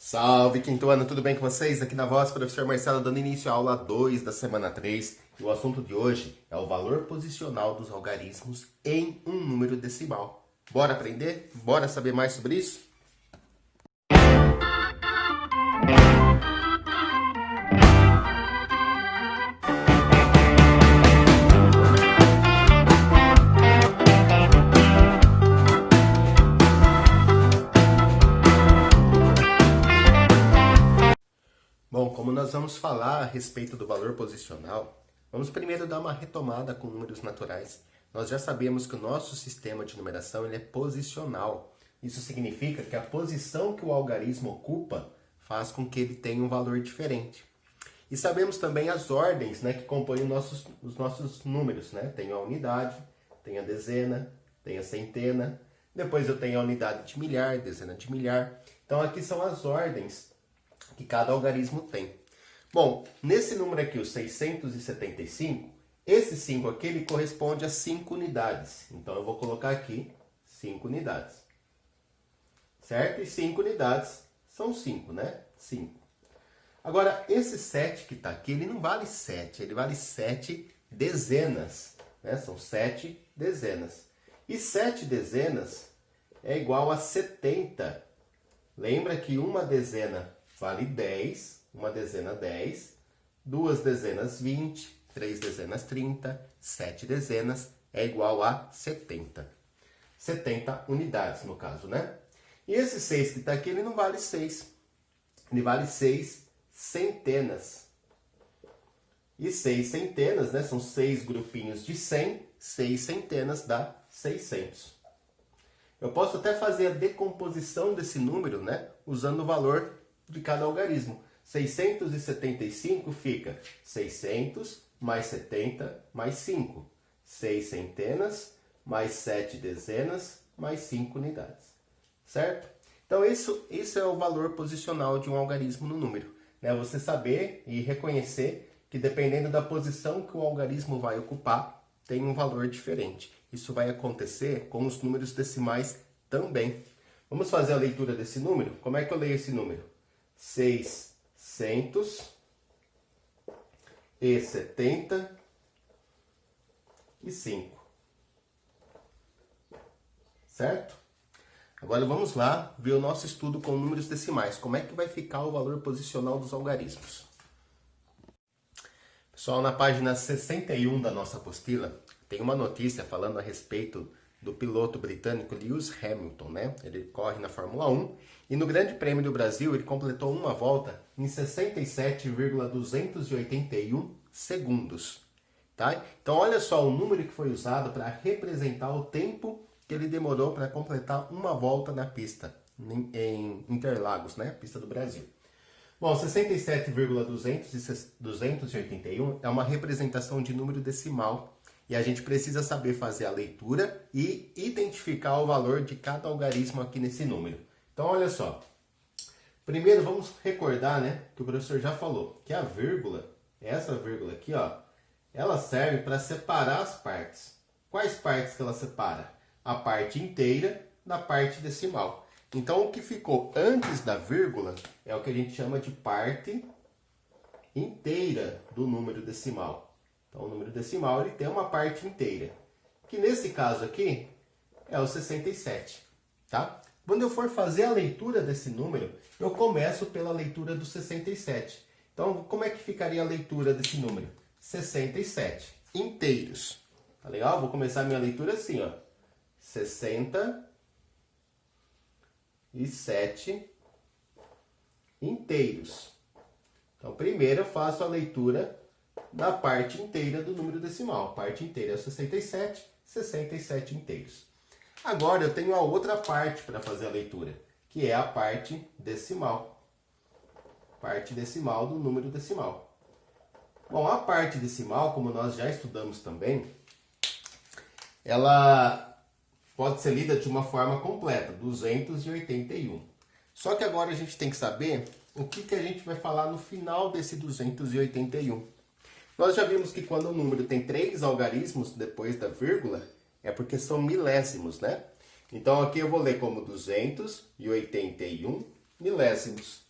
Salve, quinto ano, tudo bem com vocês? Aqui na voz, professor Marcelo, dando início à aula 2 da semana 3. E o assunto de hoje é o valor posicional dos algarismos em um número decimal. Bora aprender? Bora saber mais sobre isso? Bom, como nós vamos falar a respeito do valor posicional, vamos primeiro dar uma retomada com números naturais. Nós já sabemos que o nosso sistema de numeração ele é posicional. Isso significa que a posição que o algarismo ocupa faz com que ele tenha um valor diferente. E sabemos também as ordens, que compõem os nossos números. Tem a unidade, tem a dezena, tem a centena, depois eu tenho a unidade de milhar, dezena de milhar. Então aqui são as ordens que cada algarismo tem. Bom, nesse número aqui, o 675, esse 5 aqui ele corresponde a 5 unidades. Então eu vou colocar aqui 5 unidades. Certo? E 5 unidades são 5, né? 5. Agora, esse 7 que está aqui, ele não vale 7, ele vale 7 dezenas. São 7 dezenas. E 7 dezenas é igual a 70. Lembra que uma dezena vale 10, uma dezena 10, duas dezenas 20, três dezenas 30, 7 dezenas é igual a 70. 70 unidades, no caso, né? E esse 6 que está aqui, ele não vale 6. Ele vale 6 centenas. E 6 centenas, são 6 grupinhos de 100, 6 centenas dá 600. Eu posso até fazer a decomposição desse número, usando o valor de cada algarismo. 675 fica 600 mais 70 mais 5. 6 centenas mais 7 dezenas mais 5 unidades. Certo? Então, isso é o valor posicional de um algarismo no número. Você saber e reconhecer que dependendo da posição que o algarismo vai ocupar, tem um valor diferente. Isso vai acontecer com os números decimais também. Vamos fazer a leitura desse número? Como é que eu leio esse número? 675. Certo? Agora vamos lá ver o nosso estudo com números decimais. Como é que vai ficar o valor posicional dos algarismos? Pessoal, na página 61 da nossa apostila, tem uma notícia falando a respeito do piloto britânico Lewis Hamilton, Ele corre na Fórmula 1 e no Grande Prêmio do Brasil ele completou uma volta em 67,281 segundos, tá? Então olha só o número que foi usado para representar o tempo que ele demorou para completar uma volta na pista, em Interlagos, Pista do Brasil. Bom, 67,281 é uma representação de número decimal. E a gente precisa saber fazer a leitura e identificar o valor de cada algarismo aqui nesse número. Então, olha só. Primeiro, vamos recordar, que o professor já falou, que a vírgula, essa vírgula aqui, ela serve para separar as partes. Quais partes que ela separa? A parte inteira da parte decimal. Então, o que ficou antes da vírgula é o que a gente chama de parte inteira do número decimal. Então, o número decimal ele tem uma parte inteira, que nesse caso aqui é o 67, tá? Quando eu for fazer a leitura desse número, eu começo pela leitura do 67. Então, como é que ficaria a leitura desse número? 67 inteiros. Tá legal? Vou começar a minha leitura assim, 67 inteiros. Então, primeiro eu faço a leitura da parte inteira do número decimal. A parte inteira é 67, 67 inteiros. Agora eu tenho a outra parte para fazer a leitura, que é a parte decimal. Parte decimal do número decimal. Bom, a parte decimal, como nós já estudamos também, ela pode ser lida de uma forma completa, 281. Só que agora a gente tem que saber o que a gente vai falar no final desse 281. Nós já vimos que quando o número tem 3 algarismos depois da vírgula, é porque são milésimos, Então aqui eu vou ler como 281 milésimos.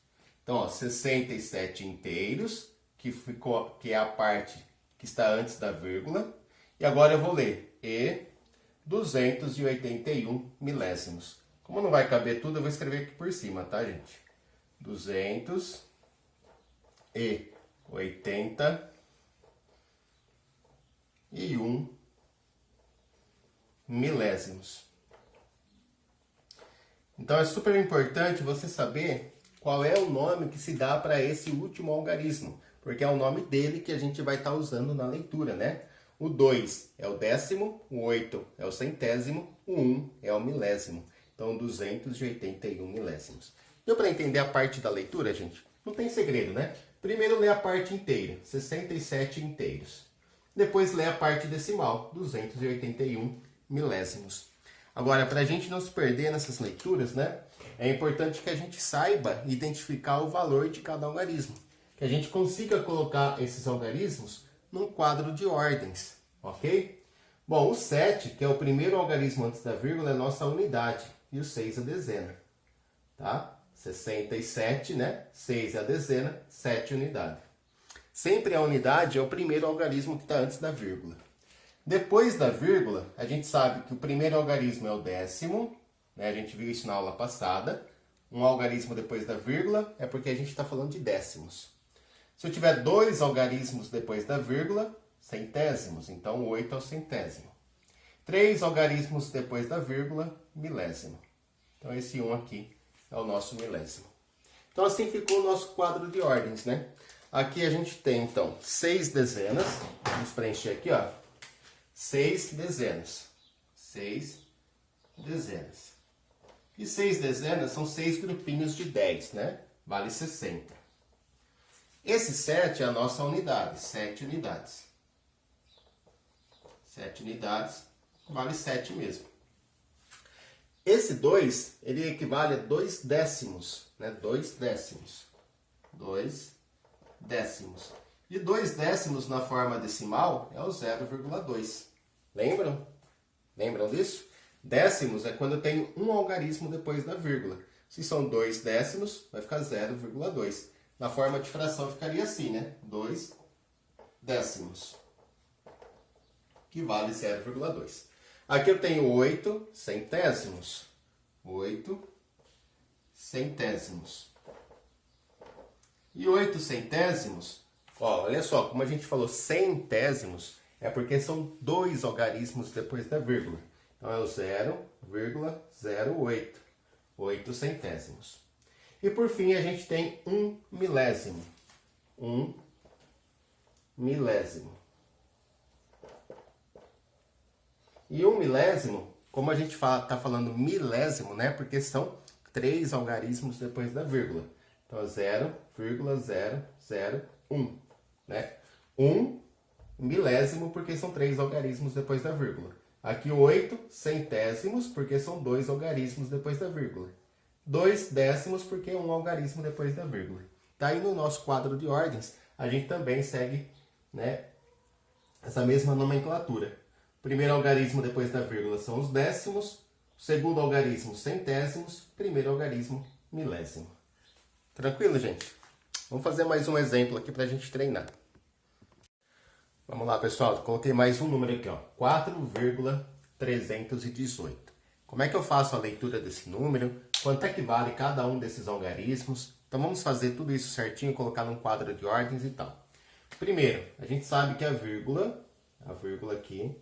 Então, ó, 67 inteiros, que é a parte que está antes da vírgula. E agora eu vou ler e 281 milésimos. Como não vai caber tudo, eu vou escrever aqui por cima, tá, gente? 281 milésimos. Então é super importante você saber qual é o nome que se dá para esse último algarismo, porque é o nome dele que a gente vai estar usando na leitura, né? O 2 é o décimo, o 8 é o centésimo, o 1 é o milésimo. Então, 281 milésimos. Deu para entender a parte da leitura, gente? Não tem segredo, né? Primeiro lê a parte inteira, 67 inteiros. Depois lê a parte decimal, 281 milésimos. Agora, para a gente não se perder nessas leituras, né? É importante que a gente saiba identificar o valor de cada algarismo. Que a gente consiga colocar esses algarismos num quadro de ordens, ok? Bom, o 7, que é o primeiro algarismo antes da vírgula, é a nossa unidade. E o 6 a dezena, tá? 67, né? 6 é a dezena, 7 unidade. Sempre a unidade é o primeiro algarismo que está antes da vírgula. Depois da vírgula, a gente sabe que o primeiro algarismo é o décimo, né? A gente viu isso na aula passada. Um algarismo depois da vírgula é porque a gente está falando de décimos. Se eu tiver dois algarismos depois da vírgula, centésimos, então 8 é o centésimo. 3 algarismos depois da vírgula, milésimo. Então esse 1 aqui é o nosso milésimo. Então assim ficou o nosso quadro de ordens, né? Aqui a gente tem então 6 dezenas. Vamos preencher aqui, ó. 6 dezenas. 6 dezenas. E 6 dezenas são 6 grupinhos de 10, né? Vale 60. Esse 7 é a nossa unidade, 7 unidades. 7 unidades vale 7 mesmo. Esse 2, ele equivale a 2 décimos, né? 2 décimos. 2 décimos. E 2 décimos na forma decimal é o 0,2. Lembram? Lembram disso? Décimos é quando eu tenho um algarismo depois da vírgula. Se são 2 décimos, vai ficar 0,2. Na forma de fração ficaria assim, né? 2 décimos, que vale 0,2. Aqui eu tenho 8 centésimos. 8 centésimos. E 8 centésimos, ó, olha só, como a gente falou centésimos, é porque são dois algarismos depois da vírgula. Então é o 0,08. 8 centésimos. E por fim a gente tem 1 milésimo. 1 milésimo. E 1 milésimo, como a gente está falando milésimo, né? Porque são 3 algarismos depois da vírgula. Então, 0,001, né? 1 milésimo, porque são 3 algarismos depois da vírgula. Aqui 8 centésimos, porque são 2 algarismos depois da vírgula. 2 décimos, porque é um algarismo depois da vírgula. Tá aí no nosso quadro de ordens, a gente também segue, né, essa mesma nomenclatura. O primeiro algarismo depois da vírgula são os décimos, o segundo algarismo centésimos, primeiro algarismo milésimo. Tranquilo, gente? Vamos fazer mais um exemplo aqui para a gente treinar. Vamos lá, pessoal. Coloquei mais um número aqui, ó. 4,318. Como é que eu faço a leitura desse número? Quanto é que vale cada um desses algarismos? Então vamos fazer tudo isso certinho, colocar num quadro de ordens e tal. Primeiro, a gente sabe que a vírgula aqui,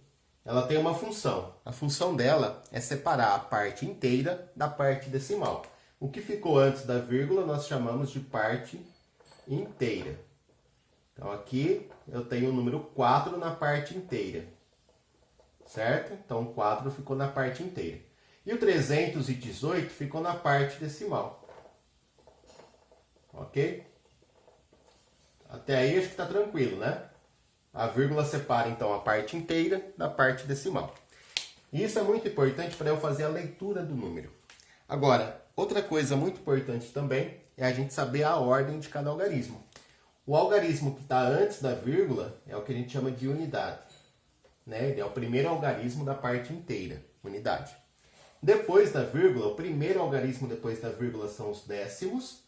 ela tem uma função. A função dela é separar a parte inteira da parte decimal. O que ficou antes da vírgula nós chamamos de parte inteira. Então aqui eu tenho o número 4 na parte inteira. Certo? Então o 4 ficou na parte inteira. E o 318 ficou na parte decimal. Ok? Até aí acho que está tranquilo, né? A vírgula separa então a parte inteira da parte decimal. E isso é muito importante para eu fazer a leitura do número. Agora, outra coisa muito importante também é a gente saber a ordem de cada algarismo. O algarismo que está antes da vírgula é o que a gente chama de unidade, né? Ele é o primeiro algarismo da parte inteira, unidade. Depois da vírgula, o primeiro algarismo depois da vírgula são os décimos.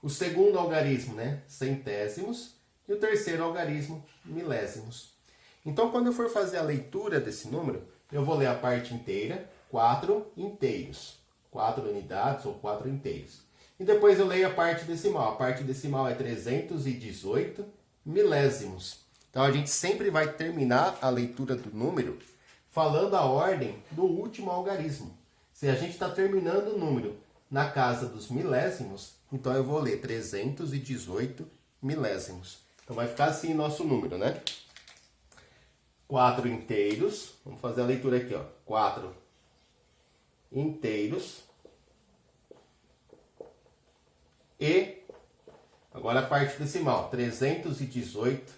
O segundo algarismo, né, centésimos. E o terceiro algarismo, milésimos. Então, quando eu for fazer a leitura desse número, eu vou ler a parte inteira, 4 inteiros. 4 unidades ou 4 inteiros. E depois eu leio a parte decimal. A parte decimal é 318 milésimos. Então, a gente sempre vai terminar a leitura do número falando a ordem do último algarismo. Se a gente está terminando o número na casa dos milésimos, então eu vou ler 318 milésimos. Então vai ficar assim nosso número, né? 4 inteiros. Vamos fazer a leitura aqui, ó. 4 inteiros. E agora a parte decimal, 318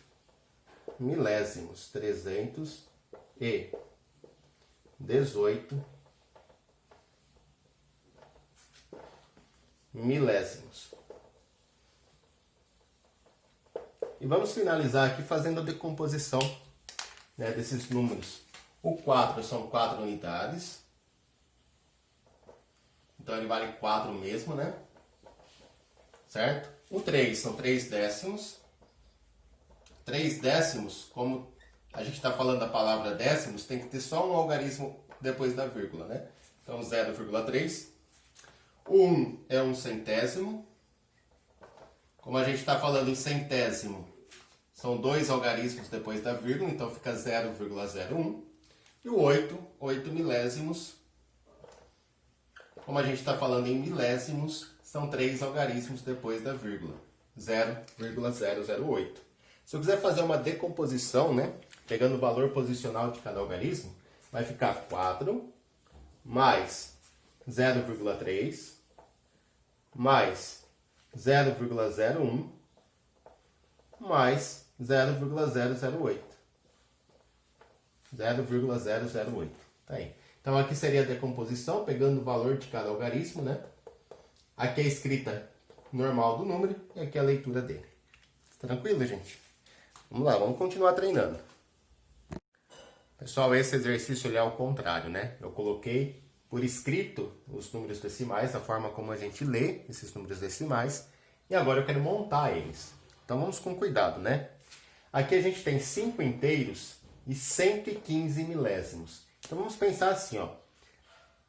milésimos. 318 milésimos. E vamos finalizar aqui fazendo a decomposição, né, desses números. O 4 são 4 unidades. Então ele vale 4 mesmo, né? Certo? O 3 são 3 décimos. 3 décimos, como a gente está falando da palavra décimos, tem que ter só um algarismo depois da vírgula, né? Então 0,3. O 1 é um centésimo. Como a gente está falando em centésimo, são 2 algarismos depois da vírgula, então fica 0,01. E o 8, 8 milésimos. Como a gente está falando em milésimos, são 3 algarismos depois da vírgula, 0,008. Se eu quiser fazer uma decomposição, né, pegando o valor posicional de cada algarismo, vai ficar 4 mais 0,3 mais 0,01 mais 0,008. 0,008. Tá aí. Então aqui seria a decomposição, pegando o valor de cada algarismo, né? Aqui é a escrita normal do número e aqui é a leitura dele. Tranquilo, gente? Vamos lá, vamos continuar treinando. Pessoal, esse exercício ele é ao contrário, né? Eu coloquei por escrito os números decimais, a forma como a gente lê esses números decimais, e agora eu quero montar eles. Então vamos com cuidado, né? Aqui a gente tem 5 inteiros e 115 milésimos. Então vamos pensar assim, ó.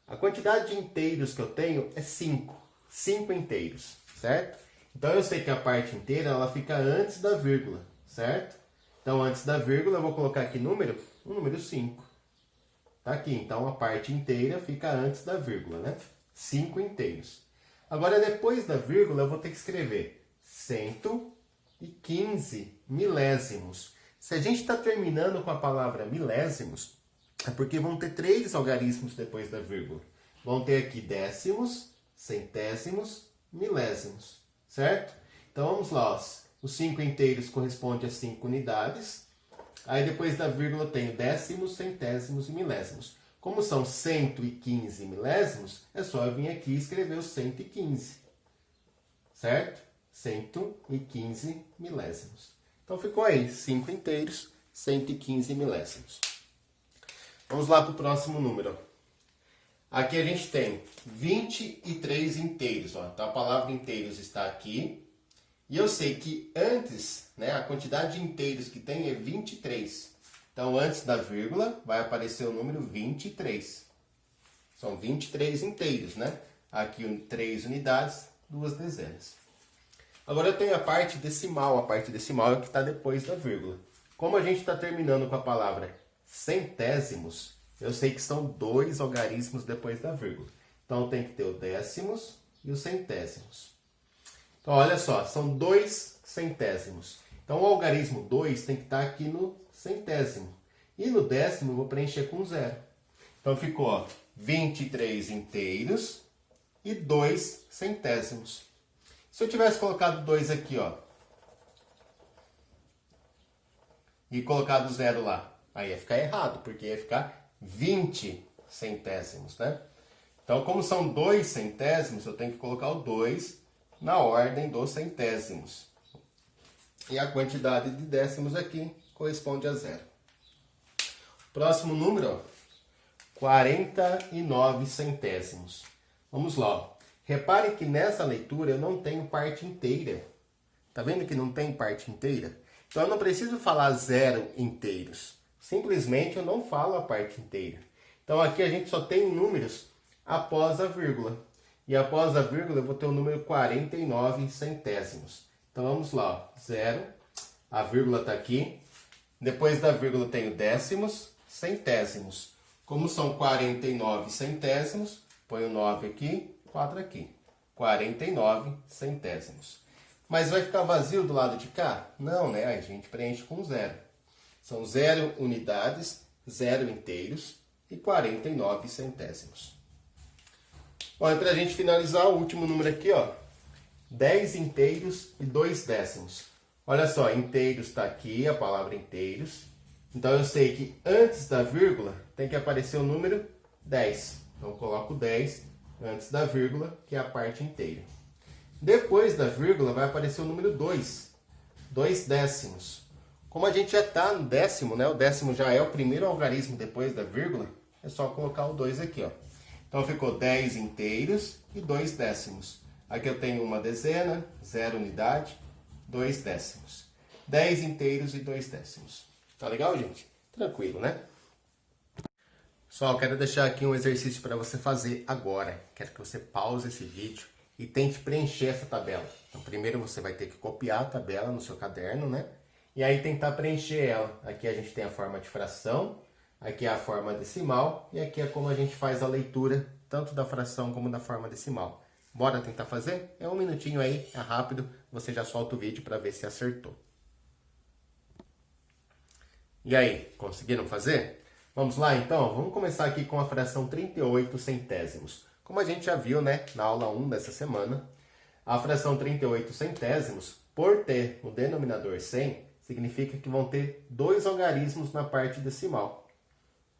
A quantidade de inteiros que eu tenho é 5. 5 inteiros, certo? Então eu sei que a parte inteira ela fica antes da vírgula, certo? Então antes da vírgula eu vou colocar aqui o número 5. Tá aqui, então a parte inteira fica antes da vírgula, né? 5 inteiros. Agora depois da vírgula eu vou ter que escrever 115 milésimos. Se a gente está terminando com a palavra milésimos, é porque vão ter 3 algarismos depois da vírgula. Vão ter aqui décimos, centésimos, milésimos, certo? Então vamos lá, ó. Os 5 inteiros correspondem a 5 unidades. Aí depois da vírgula eu tenho décimos, centésimos e milésimos. Como são 115 milésimos, é só eu vir aqui e escrever os 115, certo? 115 milésimos. Então ficou aí, 5 inteiros, 115 milésimos. Vamos lá para o próximo número. Aqui a gente tem 23 inteiros. Ó. Então a palavra inteiros está aqui. E eu sei que antes, né, a quantidade de inteiros que tem é 23. Então antes da vírgula vai aparecer o número 23. São 23 inteiros, né? Aqui 3 unidades, 2 dezenas. Agora eu tenho a parte decimal. A parte decimal é o que está depois da vírgula. Como a gente está terminando com a palavra centésimos, eu sei que são 2 algarismos depois da vírgula. Então tem que ter o décimos e os centésimos. Então olha só, são 2 centésimos. Então o algarismo 2 tem que estar aqui no centésimo. E no décimo eu vou preencher com 0. Então ficou, ó, 23 inteiros e 2 centésimos. Se eu tivesse colocado 2 aqui, ó, e colocado 0 lá, aí ia ficar errado, porque ia ficar 20 centésimos, né? Então, como são 2 centésimos, eu tenho que colocar o 2 na ordem dos centésimos. E a quantidade de décimos aqui corresponde a 0. Próximo número, ó, 49 centésimos. Vamos lá, ó. Repare que nessa leitura eu não tenho parte inteira. Tá vendo que não tem parte inteira? Então eu não preciso falar 0 inteiros. Simplesmente eu não falo a parte inteira. Então aqui a gente só tem números após a vírgula. E após a vírgula eu vou ter o número 49 centésimos. Então vamos lá, 0, a vírgula está aqui. Depois da vírgula eu tenho décimos, centésimos. Como são 49 centésimos, ponho 9 aqui, 4 aqui. 49 centésimos. Mas vai ficar vazio do lado de cá? Não, né? A gente preenche com 0. São 0 unidades, 0 inteiros e 49 centésimos. Olha, para a gente finalizar, o último número aqui, ó. 10 inteiros e 2 décimos. Olha só, inteiros está aqui, a palavra inteiros. Então eu sei que antes da vírgula tem que aparecer o número 10. Então eu coloco 10 antes da vírgula, que é a parte inteira. Depois da vírgula vai aparecer o número 2. 2 décimos. Como a gente já está no décimo, né? O décimo já é o primeiro algarismo depois da vírgula, é só colocar o 2 aqui, ó. Então ficou 10 inteiros e 2 décimos. Aqui eu tenho uma dezena, 0 unidade, 2 décimos. 10 inteiros e 2 décimos. Tá legal, gente? Tranquilo, né? Só quero deixar aqui um exercício para você fazer agora. Quero que você pause esse vídeo e tente preencher essa tabela. Então, primeiro você vai ter que copiar a tabela no seu caderno, né? E aí tentar preencher ela. Aqui a gente tem a forma de fração, aqui é a forma decimal e aqui é como a gente faz a leitura tanto da fração como da forma decimal. Bora tentar fazer? É um minutinho aí, é rápido, você já solta o vídeo para ver se acertou. E aí, conseguiram fazer? Vamos lá então? Vamos começar aqui com a fração 38 centésimos. Como a gente já viu, né, na aula 1 dessa semana, a fração 38 centésimos, por ter o denominador 100, significa que vão ter 2 algarismos na parte decimal,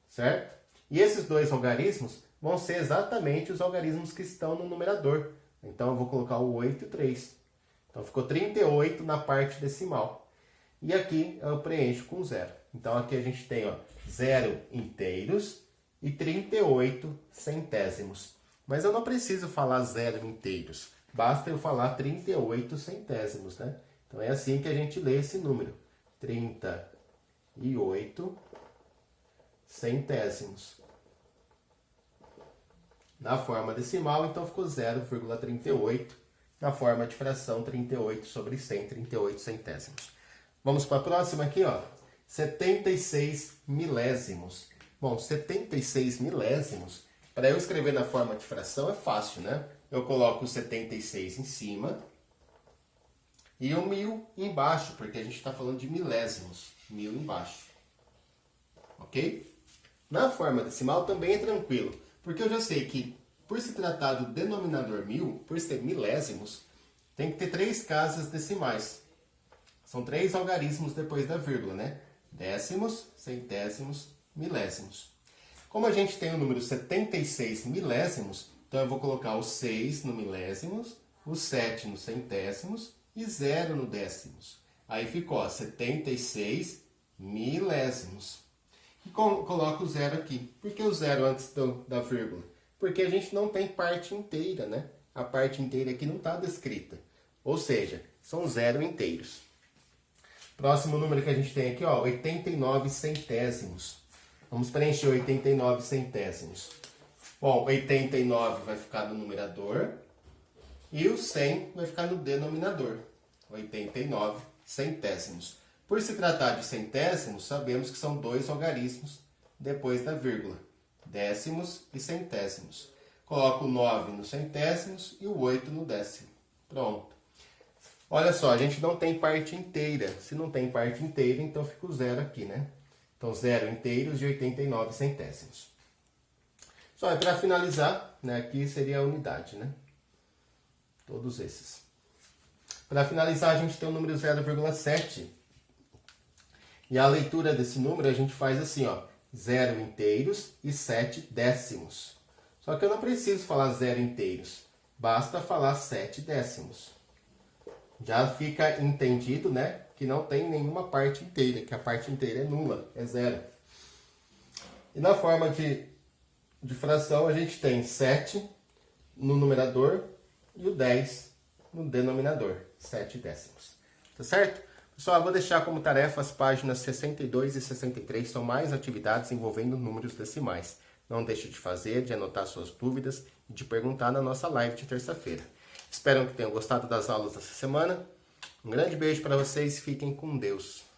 certo? E esses 2 algarismos vão ser exatamente os algarismos que estão no numerador. Então eu vou colocar o 8 e o 3. Então ficou 38 na parte decimal. E aqui eu preencho com 0. Então aqui a gente tem, ó, 0 inteiros e 38 centésimos. Mas eu não preciso falar 0 inteiros. Basta eu falar 38 centésimos, né? Então é assim que a gente lê esse número. 38 centésimos. Na forma decimal, então ficou 0,38. Na forma de fração, 38 sobre 100, 38 centésimos. Vamos para a próxima aqui, ó. 76 milésimos. Bom, 76 milésimos, para eu escrever na forma de fração é fácil, né? Eu coloco o 76 em cima e o 1000 embaixo, porque a gente está falando de milésimos. 1000 embaixo. Ok? Na forma decimal também é tranquilo, porque eu já sei que, por se tratar do denominador 1000, por ser milésimos, tem que ter 3 casas decimais. São 3 algarismos depois da vírgula, né? Décimos, centésimos, milésimos. Como a gente tem o número 76 milésimos, então eu vou colocar o 6 no milésimos, o 7 no centésimos e 0 no décimos. Aí ficou, ó, 76 milésimos. E coloco o 0 aqui. Por que o 0 antes da vírgula? Porque a gente não tem parte inteira, né? A parte inteira aqui não está descrita. Ou seja, são 0 inteiros. Próximo número que a gente tem aqui, ó, 89 centésimos. Vamos preencher 89 centésimos. Bom, 89 vai ficar no numerador e o 100 vai ficar no denominador. 89 centésimos. Por se tratar de centésimos, sabemos que são 2 algarismos depois da vírgula. Décimos e centésimos. Coloco o 9 no centésimos e o 8 no décimo. Pronto. Olha só, a gente não tem parte inteira. Se não tem parte inteira, então fica o 0 aqui, né? Então, 0 inteiros e 89 centésimos. Só, para finalizar, né, aqui seria a unidade, né? Todos esses. Para finalizar, a gente tem o número 0,7. E a leitura desse número a gente faz assim, ó. 0 inteiros e 7 décimos. Só que eu não preciso falar 0 inteiros. Basta falar 7 décimos. Já fica entendido, né, que não tem nenhuma parte inteira, que a parte inteira é nula, é 0. E na forma de fração, a gente tem 7 no numerador e o 10 no denominador, 7 décimos. Tá certo? Pessoal, eu vou deixar como tarefa as páginas 62 e 63, são mais atividades envolvendo números decimais. Não deixe de fazer, de anotar suas dúvidas e de perguntar na nossa live de terça-feira. Espero que tenham gostado das aulas dessa semana. Um grande beijo para vocês e fiquem com Deus.